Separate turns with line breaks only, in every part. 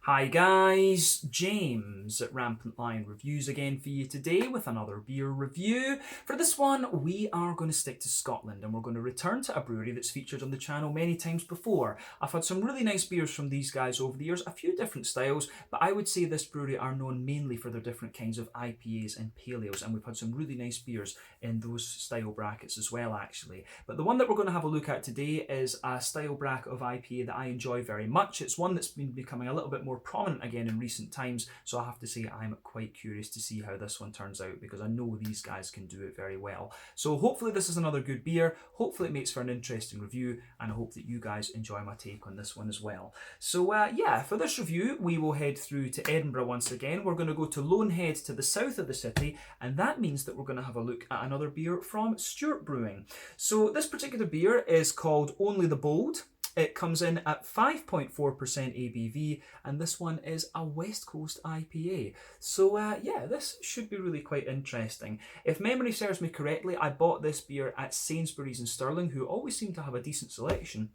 Hi guys, James at Rampant Lion Reviews again for you today with another beer review. For this one, we are going to stick to Scotland and we're going to return to a brewery that's featured on the channel many times before. I've had some really nice beers from these guys over the years, a few different styles, but I would say this brewery are known mainly for their different kinds of IPAs and pale ales, and we've had some really nice beers in those style brackets as well actually. But the one that we're going to have a look at today is a style bracket of IPA that I enjoy very much. It's one that's been becoming a little bit more prominent again in recent times, so I have to say I'm quite curious to see how this one turns out because I know these guys can do it very well. So hopefully this is another good beer, hopefully it makes for an interesting review, and I hope that you guys enjoy my take on this one as well. So yeah, for this review we will head through to Edinburgh once again. We're going to go to Lonehead to the south of the city, and that means that we're going to have a look at another beer from Stewart Brewing. So this particular beer is called Only the Bold. It comes in at 5.4% ABV, and this one is a West Coast IPA. So yeah, this should be really quite interesting. If memory serves me correctly, I bought this beer at Sainsbury's in Stirling, who always seem to have a decent selection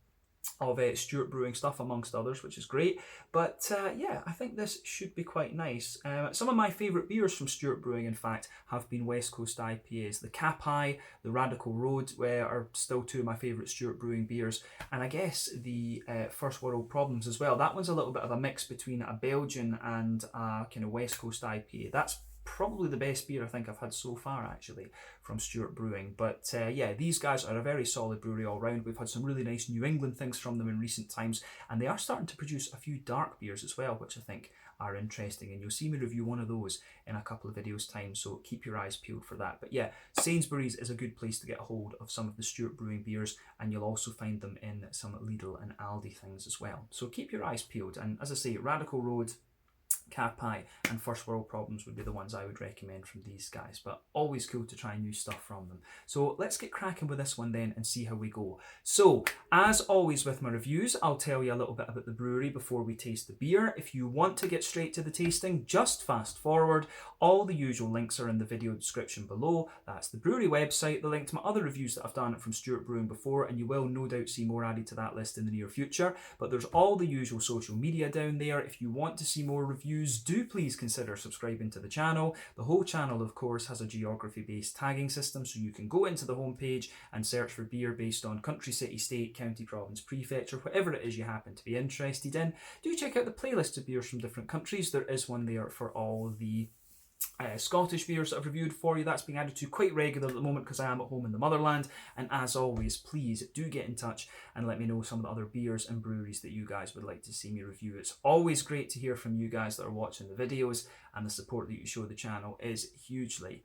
of Stewart Brewing stuff amongst others, which is great. But yeah, I think this should be quite nice. Some of my favourite beers from Stewart Brewing, in fact, have been West Coast IPAs. The Capai, the Radical Road are still two of my favourite Stewart Brewing beers, and I guess the First World Problems as well. That one's a little bit of a mix between a Belgian and a kind of West Coast IPA. That's probably the best beer I think I've had so far actually from Stewart Brewing. But yeah, these guys are a very solid brewery all round. We've had some really nice New England things from them in recent times, and they are starting to produce a few dark beers as well, which I think are interesting, and you'll see me review one of those in a couple of videos time, so keep your eyes peeled for that. But yeah, Sainsbury's is a good place to get a hold of some of the Stewart Brewing beers, and you'll also find them in some Lidl and Aldi things as well, so keep your eyes peeled. And as I say, Radical Road, Capai and First World Problems would be the ones I would recommend from these guys, but always cool to try new stuff from them. So let's get cracking with this one then and see how we go. So as always with my reviews, I'll tell you a little bit about the brewery before we taste the beer. If you want to get straight to the tasting, just fast forward. All the usual links are in the video description below. That's the brewery website, the link to my other reviews that I've done from Stewart Brewing before, and you will no doubt see more added to that list in the near future. But there's all the usual social media down there. If you want to see more reviews, do please consider subscribing to the channel. The whole channel, of course, has a geography-based tagging system, so you can go into the homepage and search for beer based on country, city, state, county, province, prefecture, whatever it is you happen to be interested in. Do check out the playlist of beers from different countries. There is one there for all the Scottish beers that I've reviewed for you. That's being added to quite regularly at the moment because I am at home in the motherland. And as always, please do get in touch and let me know some of the other beers and breweries that you guys would like to see me review. It's always great to hear from you guys that are watching the videos, and the support that you show the channel is hugely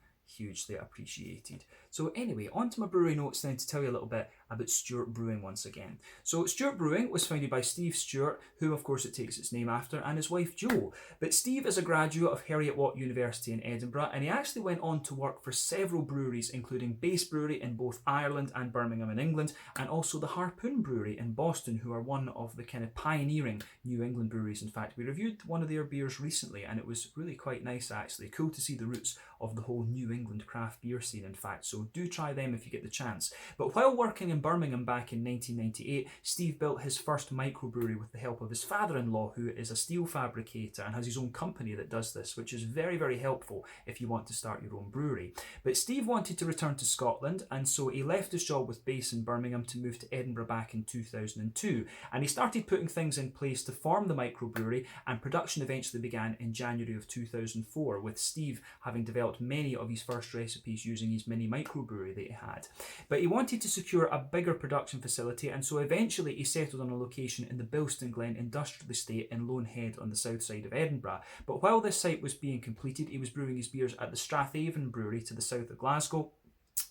appreciated. So anyway, on to my brewery notes then to tell you a little bit about Stewart Brewing once again. So Stewart Brewing was founded by Steve Stewart, who of course it takes its name after, and his wife Jo. But Steve is a graduate of Heriot-Watt University in Edinburgh, and he actually went on to work for several breweries, including Base Brewery in both Ireland and Birmingham in England, and also the Harpoon Brewery in Boston, who are one of the kind of pioneering New England breweries. In fact, we reviewed one of their beers recently, and it was really quite nice actually. Cool to see the roots of the whole New England craft beer scene, in fact, so do try them if you get the chance. But while working in Birmingham back in 1998, Steve built his first microbrewery with the help of his father-in-law, who is a steel fabricator and has his own company that does this, which is very helpful if you want to start your own brewery. But Steve wanted to return to Scotland, and so he left his job with Base in Birmingham to move to Edinburgh back in 2002, and he started putting things in place to form the microbrewery, and production eventually began in January of 2004, with Steve having developed many of his first recipes using his mini microbrewery that he had. But he wanted to secure a bigger production facility, and so eventually he settled on a location in the Bilston Glen Industrial Estate in Lonehead on the south side of Edinburgh. But while this site was being completed, he was brewing his beers at the Strathaven Brewery to the south of Glasgow.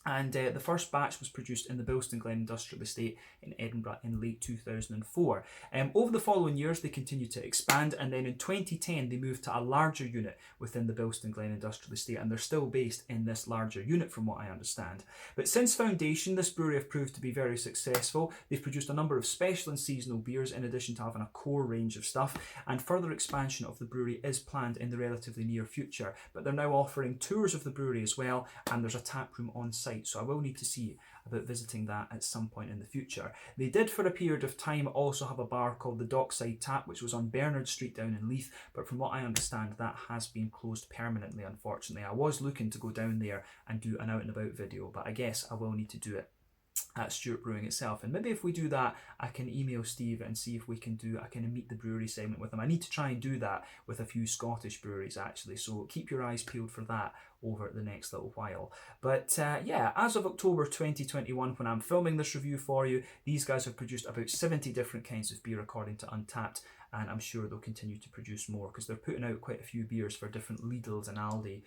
And the first batch was produced in the Bilston Glen Industrial Estate in Edinburgh in late 2004. Over the following years, they continued to expand, and then in 2010, they moved to a larger unit within the Bilston Glen Industrial Estate, and they're still based in this larger unit from what I understand. But since foundation, this brewery have proved to be very successful. They've produced a number of special and seasonal beers in addition to having a core range of stuff, and further expansion of the brewery is planned in the relatively near future. But they're now offering tours of the brewery as well, and there's a tap room on site site, so I will need to see about visiting that at some point in the future. They did for a period of time also have a bar called the Dockside Tap, which was on Bernard Street down in Leith, but from what I understand that has been closed permanently, unfortunately. I was looking to go down there and do an out and about video, but I guess I will need to do it at Stewart Brewing itself. And maybe if we do that, I can email Steve and see if we can do a kind of meet the brewery segment with him. I need to try and do that with a few Scottish breweries actually, so keep your eyes peeled for that over the next little while. But yeah, as of October 2021, when I'm filming this review for you, these guys have produced about 70 different kinds of beer according to Untappd, and I'm sure they'll continue to produce more because they're putting out quite a few beers for different Lidls and Aldi,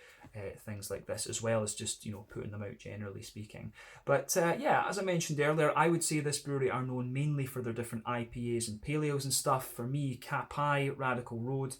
things like this, as well as just, you know, putting them out generally speaking. But yeah, as I mentioned earlier, I would say this brewery are known mainly for their different IPAs and paleos and stuff. For me, Capai, Radical Road,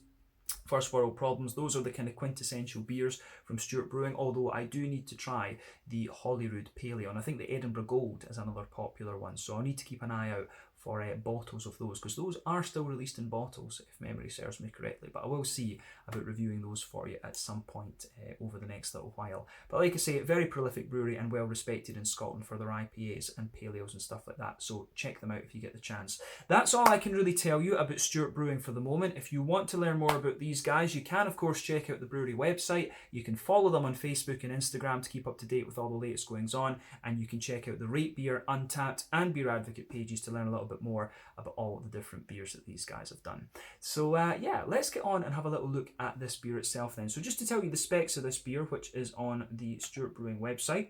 First World Problems, those are the kind of quintessential beers from Stewart Brewing, although I do need to try the Holyrood Paleo, and I think the Edinburgh Gold is another popular one, so I'll need to keep an eye out for bottles of those, because those are still released in bottles, if memory serves me correctly, but I will see about reviewing those for you at some point over the next little while. But like I say, very prolific brewery and well respected in Scotland for their IPAs and paleos and stuff like that, so check them out if you get the chance. That's all I can really tell you about Stewart Brewing for the moment. If you want to learn more about these guys, you can of course check out the brewery website. You can follow them on Facebook and Instagram to keep up to date with all the latest goings on, and you can check out the Rate Beer, Untappd and Beer Advocate pages to learn a little bit more about all the different beers that these guys have done. So yeah, let's get on and have a little look at this beer itself then. So just to tell you the specs of this beer, which is on the Stewart Brewing website.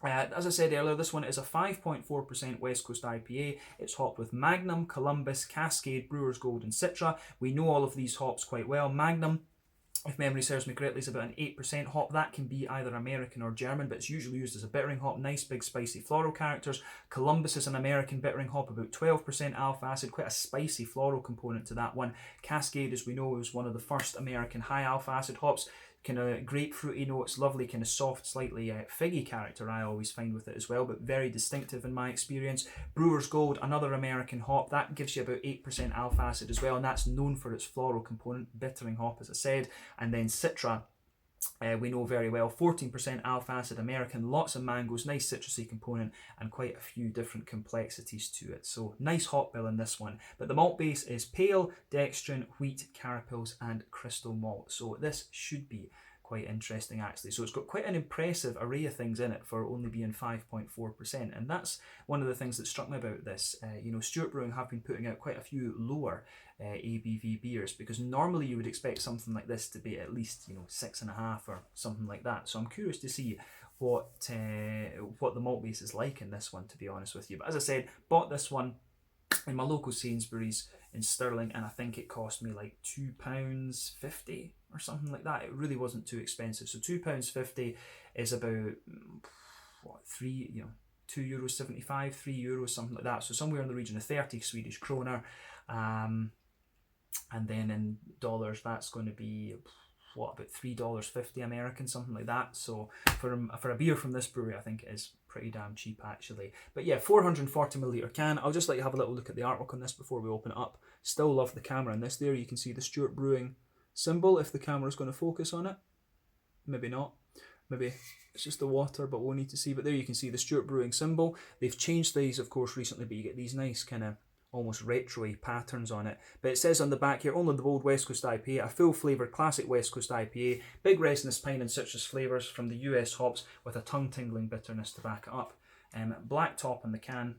As I said earlier, this one is a 5.4% West Coast IPA. It's hopped with Magnum, Columbus, Cascade, Brewer's Gold and Citra. We know all of these hops quite well. Magnum, if memory serves me correctly, is about an 8% hop. That can be either American or German, but it's usually used as a bittering hop. Nice big spicy floral characters. Columbus is an American bittering hop, about 12% alpha acid, quite a spicy floral component to that one. Cascade, as we know, is one of the first American high alpha acid hops. Kind of grapefruity notes, lovely kind of soft, slightly figgy character I always find with it as well, but very distinctive in my experience. Brewer's Gold, another American hop, that gives you about 8% alpha acid as well, and that's known for its floral component, bittering hop as I said. And then Citra, we know very well, 14% alpha acid, American, lots of mangoes, nice citrusy component, and quite a few different complexities to it. So nice hop bill in this one. But the malt base is pale, dextrin, wheat, carapils, and crystal malt. So this should be quite interesting actually. So it's got quite an impressive array of things in it for only being 5.4%, and that's one of the things that struck me about this. You know, Stewart Brewing have been putting out quite a few lower ABV beers, because normally you would expect something like this to be at least, you know, 6.5 or something like that. So I'm curious to see what the malt base is like in this one, to be honest with you. But as I said, bought this one in my local Sainsbury's in Stirling, and I think it cost me like £2.50 or something like that. It really wasn't too expensive. So £2.50 is about what, €2.75, €3, something like that. So somewhere in the region of 30 Swedish kroner. And then in dollars, that's going to be what, about $3.50 American, something like that. So for a beer from this brewery, I think it is pretty damn cheap actually. But yeah, 440ml can. I'll just let you have a little look at the artwork on this before we open it up. Still love the camera in this. There you can see the Stewart Brewing symbol, if the camera's going to focus on it. Maybe not. Maybe it's just the water, but we'll need to see. But there you can see the Stewart Brewing symbol. They've changed these, of course, recently, but you get these nice kind of almost retro-y patterns on it. But it says on the back here, only the bold West Coast IPA, a full-flavoured classic West Coast IPA, big resinous pine and citrus flavours from the US hops with a tongue-tingling bitterness to back it up. Black top on the can,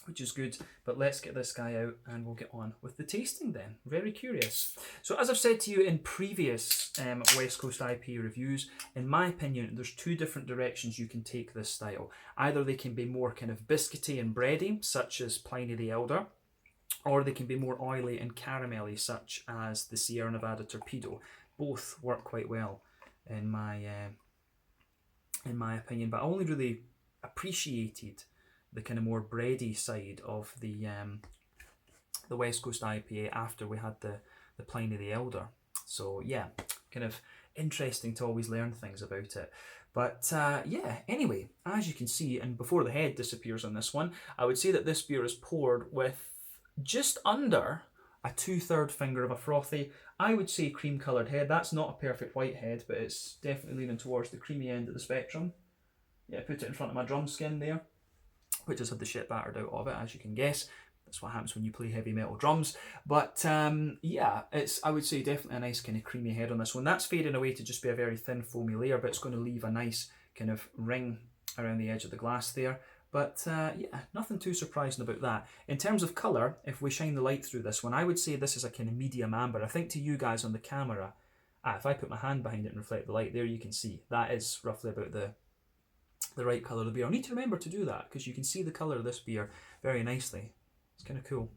which is good, but let's get this guy out and we'll get on with the tasting then. Very curious. So as I've said to you in previous West Coast IPA reviews, in my opinion, there's two different directions you can take this style. Either they can be more kind of biscuity and bready, such as Pliny the Elder, or they can be more oily and caramelly, such as the Sierra Nevada Torpedo. Both work quite well in my opinion, but I only really appreciated the kind of more bready side of the West Coast IPA after we had the Pliny the Elder. So yeah, kind of interesting to always learn things about it. But yeah, anyway, as you can see, and before the head disappears on this one, I would say that this beer is poured with just under a 2/3 finger of a frothy, I would say cream coloured head. That's not a perfect white head, but it's definitely leaning towards the creamy end of the spectrum. yeah, put it in front of my drum skin there, which has had the shit battered out of it, as you can guess. That's what happens when you play heavy metal drums. But yeah, it's, I would say, definitely a nice kind of creamy head on this one. That's fading away to just be a very thin foamy layer, but it's going to leave a nice kind of ring around the edge of the glass there. But yeah, nothing too surprising about that. In terms of colour, if we shine the light through this one, I would say this is a kind of medium amber. I think to you guys on the camera, if I put my hand behind it and reflect the light, there you can see. That is roughly about the right colour of the beer. I need to remember to do that because you can see the colour of this beer very nicely. It's kind of cool.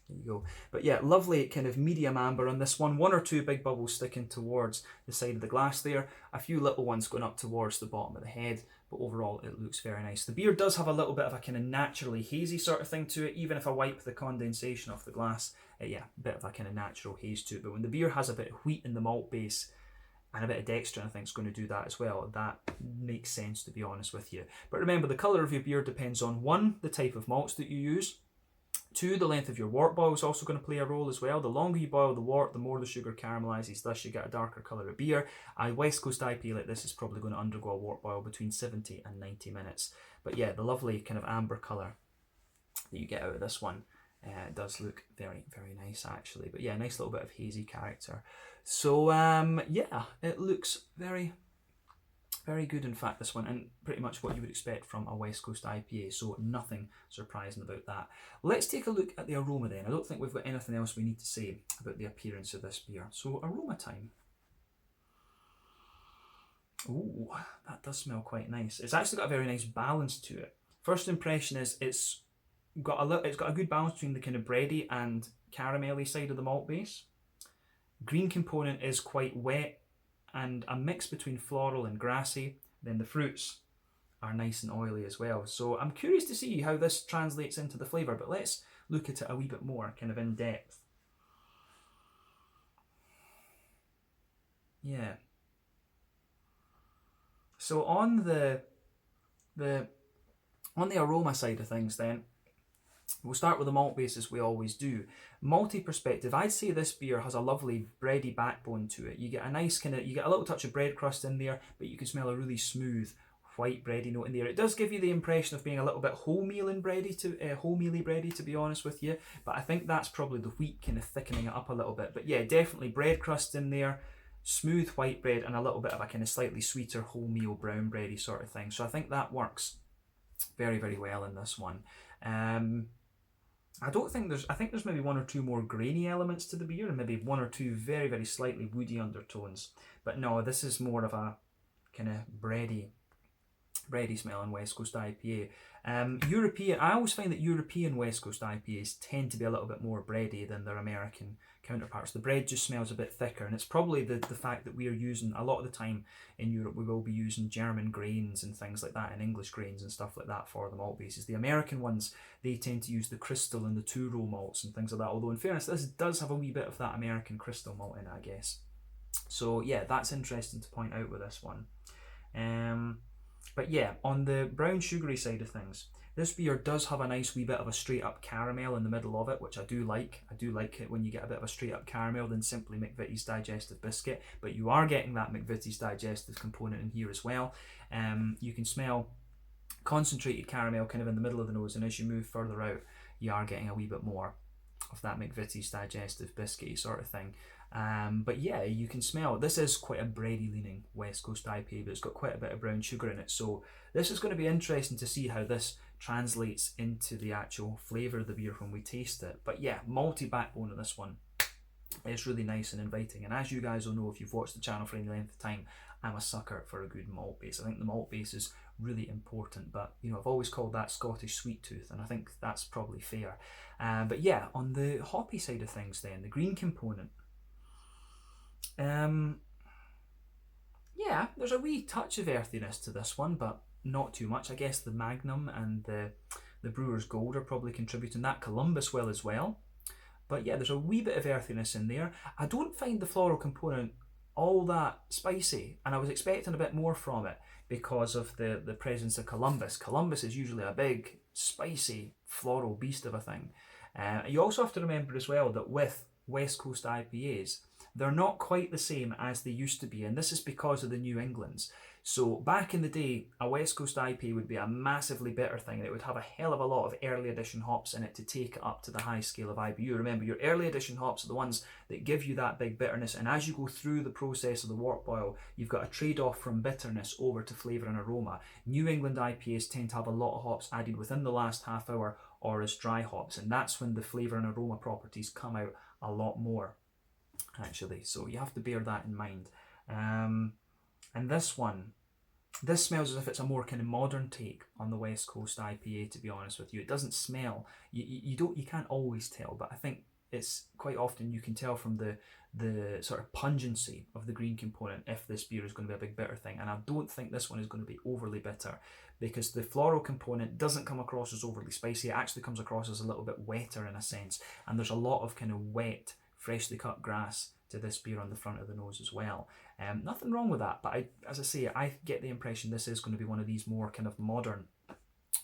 There you go. But yeah, lovely kind of medium amber on this one. One or two big bubbles sticking towards the side of the glass there. A few little ones going up towards the bottom of the head. But overall, it looks very nice. The beer does have a little bit of a kind of naturally hazy sort of thing to it. Even if I wipe the condensation off the glass, yeah, a bit of a kind of natural haze to it. But when the beer has a bit of wheat in the malt base, and a bit of dextrin, I think, is going to do that as well. That makes sense, to be honest with you. But remember, the colour of your beer depends on 1, the type of malts that you use. 2, the length of your wort boil is also going to play a role as well. The longer you boil the wort, the more the sugar caramelizes, thus you get a darker colour of beer. A West Coast IPA like this is probably going to undergo a wort boil between 70 and 90 minutes. But yeah, the lovely kind of amber colour that you get out of this one does look very, very nice actually. But yeah, nice little bit of hazy character. So yeah, it looks very, very good in fact, this one, and pretty much what you would expect from a West Coast IPA, so nothing surprising about that. Let's take a look at the aroma then. I don't think we've got anything else we need to say about the appearance of this beer. So aroma time. Ooh, that does smell quite nice. It's actually got a very nice balance to it. First impression is it's got a good balance between the kind of bready and caramelly side of the malt base. Green component is quite wet and a mix between floral and grassy. Then the fruits are nice and oily as well. So I'm curious to see how this translates into the flavour, but let's look at it a wee bit more, kind of in depth. Yeah. So on the aroma side of things then, we'll start with the malt base as we always do. Malty perspective, I'd say this beer has a lovely bready backbone to it. You get a nice you get a little touch of bread crust in there, but you can smell a really smooth white bready note in there. It does give you the impression of being a little bit wholemealy bready, to be honest with you, but I think that's probably the wheat kind of thickening it up a little bit. But yeah, definitely bread crust in there, smooth white bread, and a little bit of a kind of slightly sweeter wholemeal brown bready sort of thing. So I think that works very, very well in this one. I think there's maybe 1 or 2 more grainy elements to the beer, and maybe 1 or 2 very, very slightly woody undertones. But no, this is more of a kind of bready smelling West Coast IPA. I always find that European West Coast IPAs tend to be a little bit more bready than their American counterparts. The bread just smells a bit thicker, and it's probably the fact that we are using, a lot of the time in Europe, we will be using German grains and things like that, and English grains and stuff like that for the malt bases. The American ones, they tend to use the crystal and the two-row malts and things like that, although in fairness, this does have a wee bit of that American crystal malt in it, I guess. So yeah, that's interesting to point out with this one. But yeah, on the brown sugary side of things, this beer does have a nice wee bit of a straight up caramel in the middle of it, which I do like. I do like it when you get a bit of a straight up caramel than simply McVitie's Digestive Biscuit, but you are getting that McVitie's Digestive component in here as well. You can smell concentrated caramel kind of in the middle of the nose, and as you move further out, you are getting a wee bit more of that McVitie's Digestive Biscuit sort of thing. But yeah, you can smell, this is quite a bready leaning West Coast IPA, but it's got quite a bit of brown sugar in it, so this is going to be interesting to see how this translates into the actual flavour of the beer when we taste it. But yeah, malty backbone of this one is really nice and inviting, and as you guys will know if you've watched the channel for any length of time, I'm a sucker for a good malt base. I think the malt base is really important, but you know, I've always called that Scottish sweet tooth, and I think that's probably fair. But yeah, on the hoppy side of things then, the green component, yeah, there's a wee touch of earthiness to this one, but not too much. I guess the Magnum and the Brewer's Gold are probably contributing, that Columbus will as well. But yeah, there's a wee bit of earthiness in there. I don't find the floral component all that spicy, and I was expecting a bit more from it because of the presence of Columbus. Columbus is usually a big, spicy, floral beast of a thing. You also have to remember as well that with West Coast IPAs, they're not quite the same as they used to be, and this is because of the New Englands. So back in the day, a West Coast IPA would be a massively bitter thing, and it would have a hell of a lot of early edition hops in it to take it up to the high scale of IBU. Remember, your early edition hops are the ones that give you that big bitterness, and as you go through the process of the wort boil, you've got a trade-off from bitterness over to flavour and aroma. New England IPAs tend to have a lot of hops added within the last half hour or as dry hops, and that's when the flavour and aroma properties come out a lot more, actually. So you have to bear that in mind. And this smells as if it's a more kind of modern take on the West Coast IPA, to be honest with you. It doesn't smell, you can't always tell, but I think it's quite often you can tell from the sort of pungency of the green component if this beer is going to be a big bitter thing. And I don't think this one is going to be overly bitter, because the floral component doesn't come across as overly spicy. It actually comes across as a little bit wetter in a sense, and there's a lot of kind of wet, freshly cut grass to this beer on the front of the nose as well. Nothing wrong with that, but as I say, I get the impression this is going to be one of these more kind of modern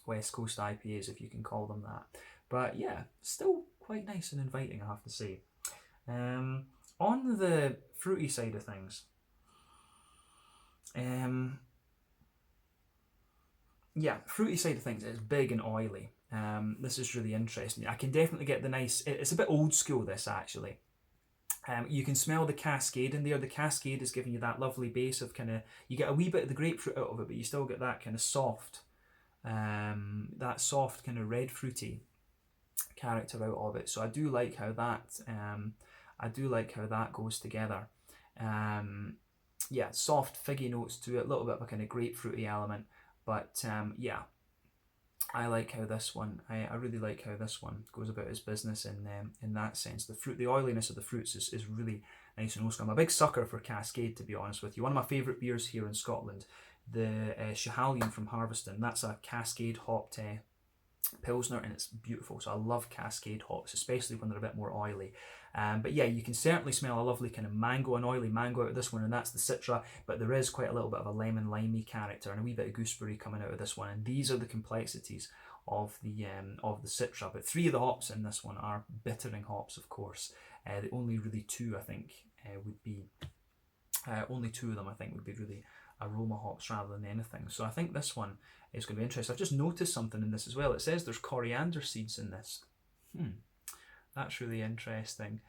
West Coast IPAs, if you can call them that. But yeah, still quite nice and inviting, I have to say. On the fruity side of things, fruity side of things, it's big and oily. This is really interesting. I can definitely get the nice, it's a bit old school, this actually. You can smell the cascade in there. The cascade is giving you that lovely base of kind of, you get a wee bit of the grapefruit out of it, but you still get that kind of soft, kind of red fruity character out of it. So I do like how that goes together. Soft figgy notes to it, a little bit of a kind of grapefruity element, but I like how this one, I really like how this one goes about its business in that sense. The oiliness of the fruits is really nice and nose. I'm a big sucker for Cascade, to be honest with you. One of my favourite beers here in Scotland, the Schiehallion from Harveston, that's a Cascade hopped Pilsner, and it's beautiful. So I love Cascade hops, especially when they're a bit more oily. But yeah, you can certainly smell a lovely kind of mango, an oily mango out of this one, and that's the Citra, but there is quite a little bit of a lemon limey character and a wee bit of gooseberry coming out of this one, and these are the complexities of the Citra. But 3 of the hops in this one are bittering hops, of course. The only really 2, I think, would be only 2 of them, I think, would be really aroma hops rather than anything. So I think this one is going to be interesting. I've just noticed something in this as well. It says there's coriander seeds in this. That's really interesting.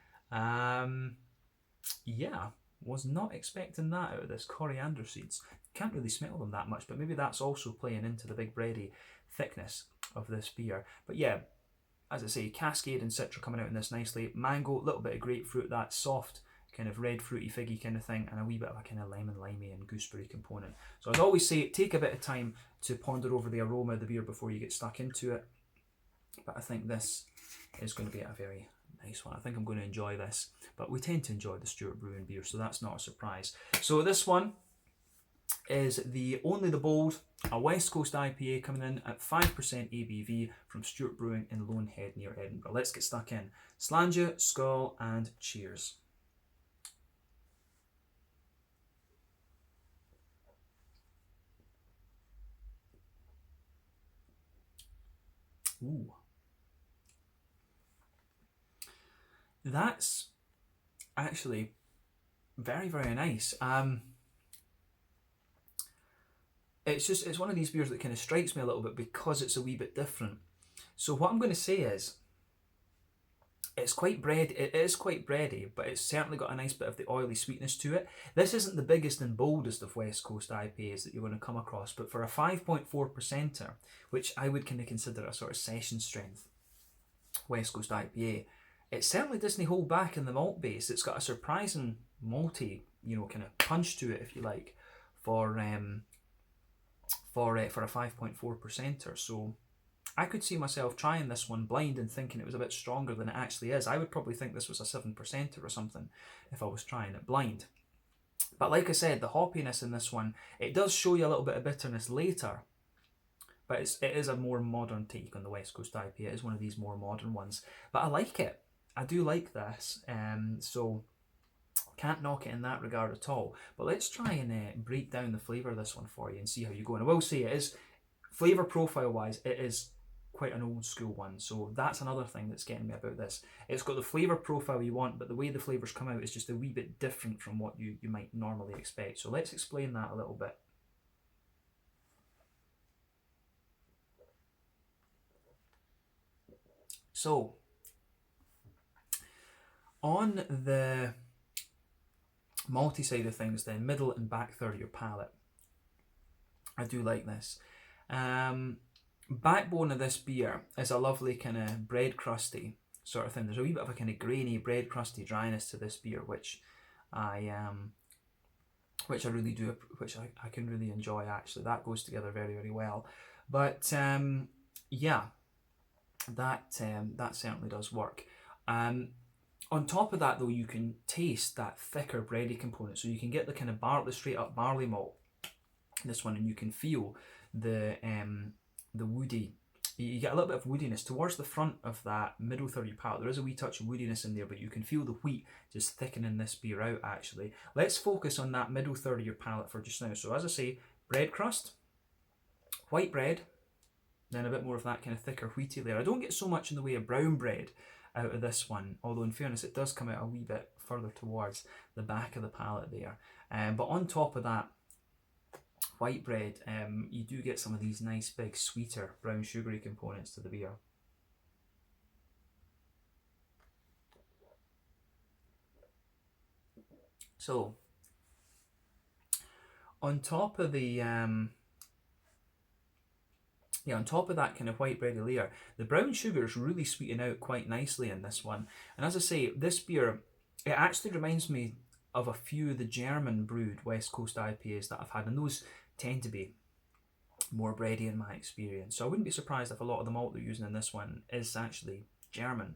Was not expecting that out of this. Coriander seeds. Can't really smell them that much, but maybe that's also playing into the big bready thickness of this beer. But yeah, as I say, Cascade and Citra coming out in this nicely. Mango, a little bit of grapefruit, that soft kind of red fruity figgy kind of thing, and a wee bit of a kind of lemon limey and gooseberry component. So as I always say, take a bit of time to ponder over the aroma of the beer before you get stuck into it. But I think this is going to be a very nice one. I think I'm going to enjoy this, but we tend to enjoy the Stewart Brewing beer, so that's not a surprise. So this one is Only the Bold, a West Coast IPA coming in at 5% ABV from Stewart Brewing in Lonehead near Edinburgh. Let's get stuck in. Slàinte, skål, and cheers. Ooh. That's actually very, very nice. It's one of these beers that kind of strikes me a little bit because it's a wee bit different. So what I'm going to say is, it's quite bread. It is quite bready, but it's certainly got a nice bit of the oily sweetness to it. This isn't the biggest and boldest of West Coast IPAs that you're going to come across, but for a 5.4%er, which I would kind of consider a sort of session strength West Coast IPA, it certainly doesn't hold back in the malt base. It's got a surprising malty, kind of punch to it, if you like, for a 5.4%er. So I could see myself trying this one blind and thinking it was a bit stronger than it actually is. I would probably think this was a 7%er or something if I was trying it blind. But like I said, the hoppiness in this one, it does show you a little bit of bitterness later, but it is a more modern take on the West Coast IPA. It is one of these more modern ones, but I like it. I do like this, so can't knock it in that regard at all. But let's try and break down the flavour of this one for you and see how you go. And I will say, it is, flavour profile wise, it is quite an old school one. So that's another thing that's getting me about this. It's got the flavour profile you want, but the way the flavours come out is just a wee bit different from what you might normally expect. So let's explain that a little bit. So, on the malty side of things then, middle and back third of your palate, I do like this. Backbone of this beer is a lovely kind of bread crusty sort of thing. There's a wee bit of a kind of grainy bread crusty dryness to this beer, which I really do, which I can really enjoy actually. That goes together very, very well. But yeah, that certainly does work. On top of that though, you can taste that thicker bready component. So you can get the kind of the straight up barley malt in this one, and you can feel the woody. You get a little bit of woodiness towards the front of that middle third of your palate. There is a wee touch of woodiness in there, but you can feel the wheat just thickening this beer out actually. Let's focus on that middle third of your palate for just now. So as I say, bread crust, white bread, then a bit more of that kind of thicker wheaty layer. I don't get so much in the way of brown bread out of this one, although in fairness it does come out a wee bit further towards the back of the palate there. But on top of that white bread, you do get some of these nice big sweeter brown sugary components to the beer. So on top of the on top of that kind of white bready layer, the brown sugars really sweeten out quite nicely in this one. And as I say, this beer, it actually reminds me of a few of the German brewed West Coast IPAs that I've had, and those tend to be more bready in my experience. So I wouldn't be surprised if a lot of the malt they're using in this one is actually German.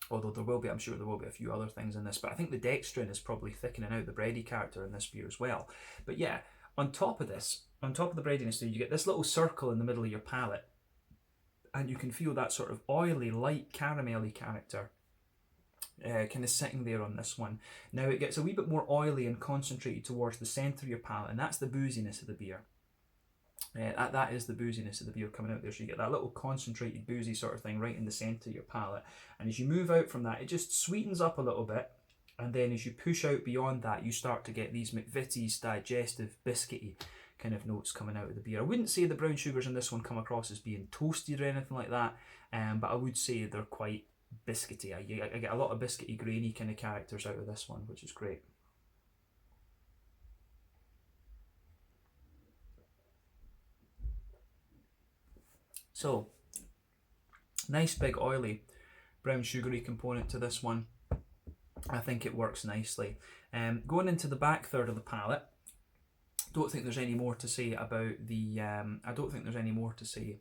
Although there will be, I'm sure there will be a few other things in this, but I think the dextrin is probably thickening out the bready character in this beer as well. But yeah, on top of this, on top of the breadiness, you get this little circle in the middle of your palate, and you can feel that sort of oily, light, caramelly character kind of sitting there on this one. Now it gets a wee bit more oily and concentrated towards the centre of your palate, and that's the booziness of the beer. That is the booziness of the beer coming out there. So you get that little concentrated boozy sort of thing right in the centre of your palate, and as you move out from that, it just sweetens up a little bit. And then as you push out beyond that, you start to get these McVitie's digestive, biscuity kind of notes coming out of the beer. I wouldn't say the brown sugars in this one come across as being toasted or anything like that, but I would say they're quite biscuity. I get a lot of biscuity, grainy kind of characters out of this one, which is great. So, nice big oily brown sugary component to this one. I think it works nicely. Going into the back third of the palate, don't think there's any more to say about the. I don't think there's any more to say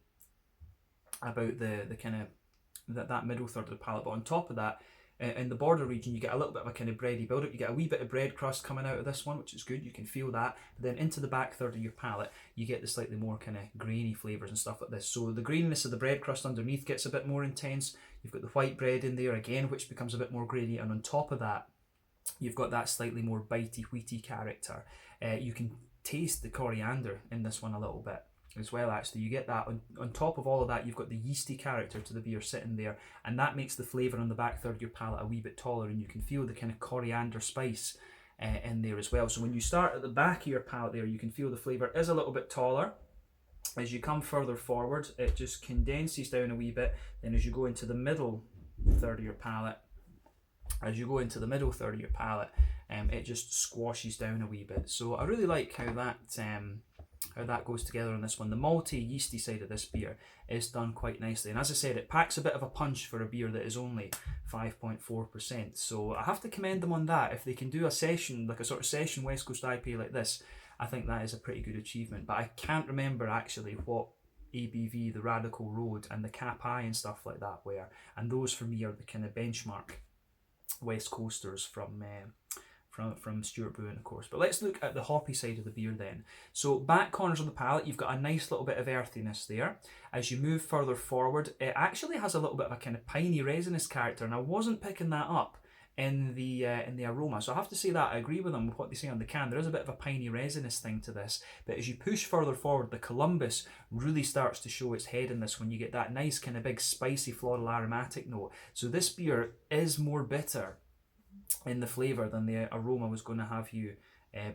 about the kind of that middle third of the palate. But on top of that, in the border region, you get a little bit of a kind of bready build-up. You get a wee bit of bread crust coming out of this one, which is good. You can feel that. But then into the back third of your palate, you get the slightly more kind of grainy flavours and stuff like this. So the graininess of the bread crust underneath gets a bit more intense. You've got the white bread in there again, which becomes a bit more grainy. And on top of that, you've got that slightly more bitey, wheaty character. You can taste the coriander in this one a little bit as well, actually. You get that on top of all of that. You've got the yeasty character to the beer sitting there, and that makes the flavour on the back third of your palate a wee bit taller, and you can feel the kind of coriander spice in there as well. So when you start at the back of your palate there, you can feel the flavour is a little bit taller. As you come further forward, it just condenses down a wee bit. Then as you go into the middle third of your palate, it just squashes down a wee bit. So I really like how that goes together on this one. The malty, yeasty side of this beer is done quite nicely. And as I said, it packs a bit of a punch for a beer that is only 5.4%. So I have to commend them on that. If they can do a session, like a sort of session West Coast IPA like this, I think that is a pretty good achievement. But I can't remember actually what ABV, the Radical Road, and the Cap I and stuff like that were. And those for me are the kind of benchmark West Coasters from Stewart Brewing, of course. But let's look at the hoppy side of the beer then. So back corners of the palate, you've got a nice little bit of earthiness there. As you move further forward, it actually has a little bit of a kind of piney resinous character, and I wasn't picking that up in the aroma. So I have to say that I agree with them with what they say on the can. There is a bit of a piney resinous thing to this, but as you push further forward, the Columbus really starts to show its head in this when you get that nice kind of big spicy floral aromatic note. So this beer is more bitter in the flavour than the aroma was going to have you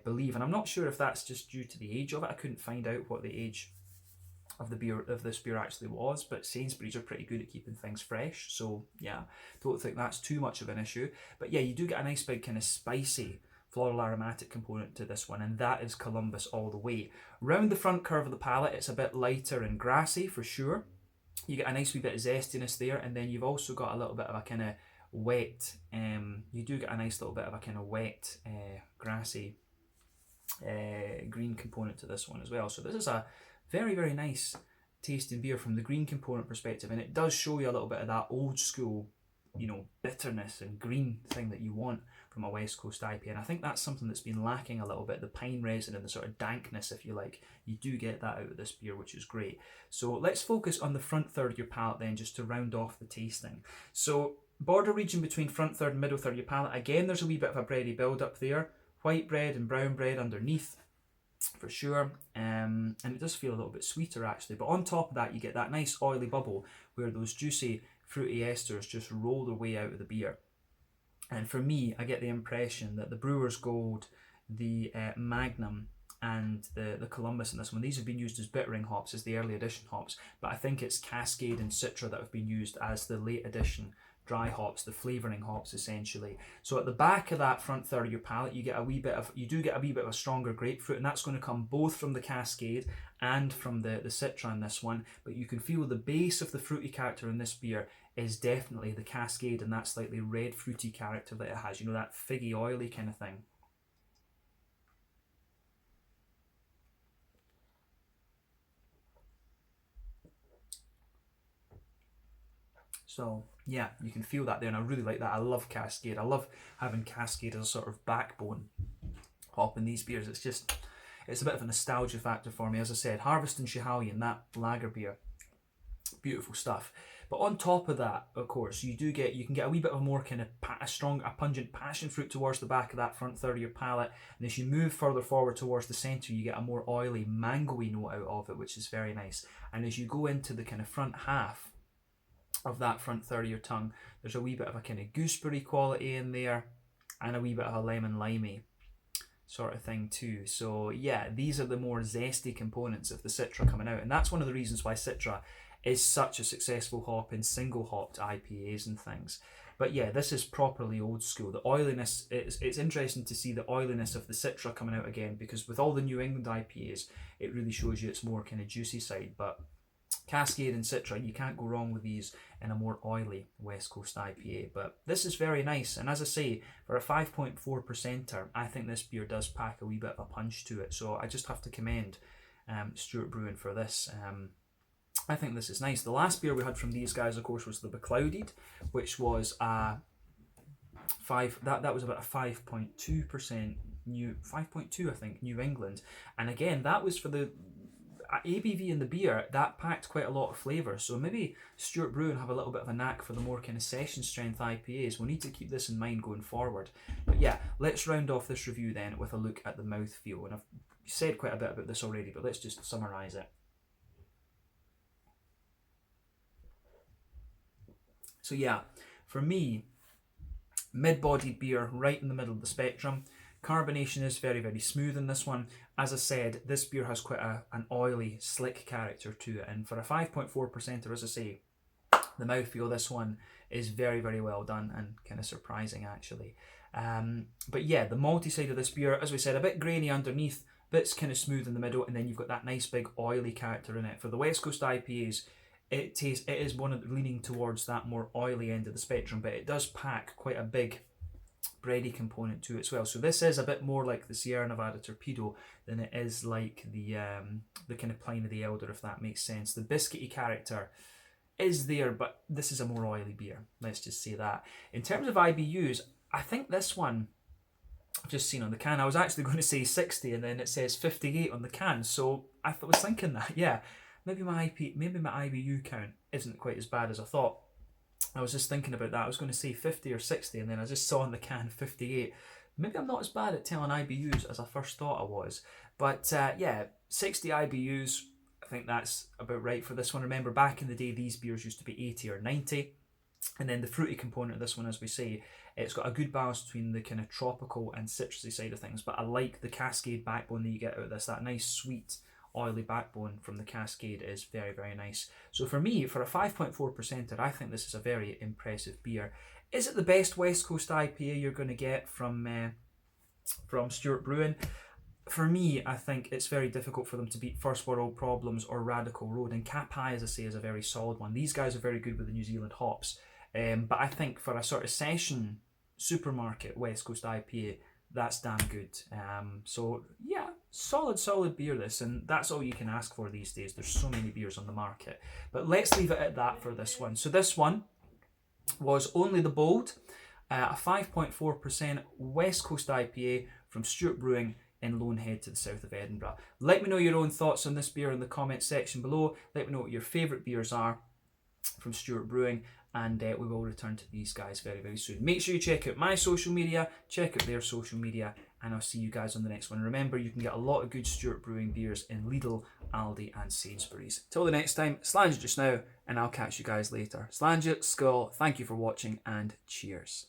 believe, and I'm not sure if that's just due to the age of it. I couldn't find out what the age of this beer actually was, but Sainsbury's are pretty good at keeping things fresh, so yeah, don't think that's too much of an issue. But yeah, you do get a nice big kind of spicy floral aromatic component to this one, and that is Columbus all the way. Round the front curve of the palate, it's a bit lighter and grassy for sure. You get a nice wee bit of zestiness there, and then you've also got a little bit of a kind of wet, you do get a nice little bit of a kind of wet, grassy green component to this one as well. So this is a very, very nice tasting beer from the green component perspective, and it does show you a little bit of that old school, you know, bitterness and green thing that you want from a West Coast IPA, and I think that's something that's been lacking a little bit, the pine resin and the sort of dankness, if you like. You do get that out of this beer, which is great. So let's focus on the front third of your palate then, just to round off the tasting. So border region between front third and middle third of your palate, again there's a wee bit of a bready build up there, white bread and brown bread underneath for sure, and it does feel a little bit sweeter actually, but on top of that you get that nice oily bubble where those juicy fruity esters just roll their way out of the beer. And for me, I get the impression that the Brewer's Gold, the Magnum and the Columbus in this one, these have been used as bittering hops, as the early edition hops, but I think it's Cascade and Citra that have been used as the late edition dry hops, the flavouring hops essentially. So at the back of that front third of your palate, you do get a wee bit of a stronger grapefruit, and that's going to come both from the Cascade and from the Citra in this one. But you can feel the base of the fruity character in this beer is definitely the Cascade and that slightly red fruity character that it has. You know, that figgy oily kind of thing. So yeah, you can feel that there, and I really like that. I love Cascade. I love having Cascade as a sort of backbone hop in these beers. It's a bit of a nostalgia factor for me. As I said, Harvest and Schiehallion, that lager beer, beautiful stuff. But on top of that, of course, you can get a wee bit of a more kind of a pungent passion fruit towards the back of that front third of your palate, and as you move further forward towards the centre, you get a more oily, mangoey note out of it, which is very nice. And as you go into the kind of front half of that front third of your tongue, there's a wee bit of a kind of gooseberry quality in there, and a wee bit of a lemon limey sort of thing too. So yeah, these are the more zesty components of the Citra coming out, and that's one of the reasons why Citra is such a successful hop in single hopped IPAs and things. But yeah, this is properly old school. The oiliness, it's interesting to see the oiliness of the Citra coming out again, because with all the New England IPAs, it really shows you its more kind of juicy side. But Cascade and Citra, you can't go wrong with these in a more oily West Coast IPA. But this is very nice, and as I say, for a 5.4%er, I think this beer does pack a wee bit of a punch to it. So I just have to commend Stewart Brewing for this. I think this is nice. The last beer we had from these guys, of course, was the Beclouded, which was a that was about a 5.2% new 5.2, I think, New England. And again, that was for the ABV in the beer, that packed quite a lot of flavour. So maybe Stewart Brewing have a little bit of a knack for the more kind of session strength IPAs. We'll need to keep this in mind going forward. But yeah, let's round off this review then with a look at the mouthfeel. And I've said quite a bit about this already, but let's just summarise it. So yeah, for me, mid-bodied beer, right in the middle of the spectrum. Carbonation is very, very smooth in this one. As I said, this beer has quite an oily, slick character to it. And for a 5.4%er, as I say, the mouthfeel of this one is very, very well done and kind of surprising, actually. But yeah, the malty side of this beer, as we said, a bit grainy underneath, bits kind of smooth in the middle, and then you've got that nice big oily character in it. For the West Coast IPAs, it is one of leaning towards that more oily end of the spectrum, but it does pack quite a big bready component to it as well. So this is a bit more like the Sierra Nevada Torpedo than it is like the kind of Pliny the Elder, if that makes sense. The biscuity character is there, but this is a more oily beer. Let's just say that. In terms of IBUs, I think this one, I've just seen on the can, I was actually going to say 60 and then it says 58 on the can. So I was thinking that, yeah, maybe my IBU count isn't quite as bad as I thought. I was just thinking about that. I was going to say 50 or 60, and then I just saw on the can 58. Maybe I'm not as bad at telling IBUs as I first thought I was. But yeah, 60 IBUs, I think that's about right for this one. Remember, back in the day, these beers used to be 80 or 90. And then the fruity component of this one, as we say, it's got a good balance between the kind of tropical and citrusy side of things. But I like the Cascade backbone that you get out of this. That nice, sweet, oily backbone from the Cascade is very, very nice. So for me, for a 5.4%er, I think this is a very impressive beer. Is it the best West Coast IPA you're going to get from Stewart Brewing? For me, I think it's very difficult for them to beat First World Problems or Radical Road. And Cap High, as I say, is a very solid one. These guys are very good with the New Zealand hops. But I think for a sort of session supermarket West Coast IPA, that's damn good. So yeah, solid beer this, and that's all you can ask for these days. There's so many beers on the market. But let's leave it at that for this one. So this one was Only the Bold, a 5.4% West Coast IPA from Stewart Brewing in Lonehead to the south of Edinburgh. Let me know your own thoughts on this beer in the comments section below. Let me know what your favourite beers are from Stewart Brewing, and we will return to these guys very, very soon. Make sure you check out my social media, check out their social media, and I'll see you guys on the next one. Remember, you can get a lot of good Stewart Brewing beers in Lidl, Aldi and Sainsbury's. Till the next time, slàinte just now, and I'll catch you guys later. Slàinte, skull, thank you for watching, and cheers.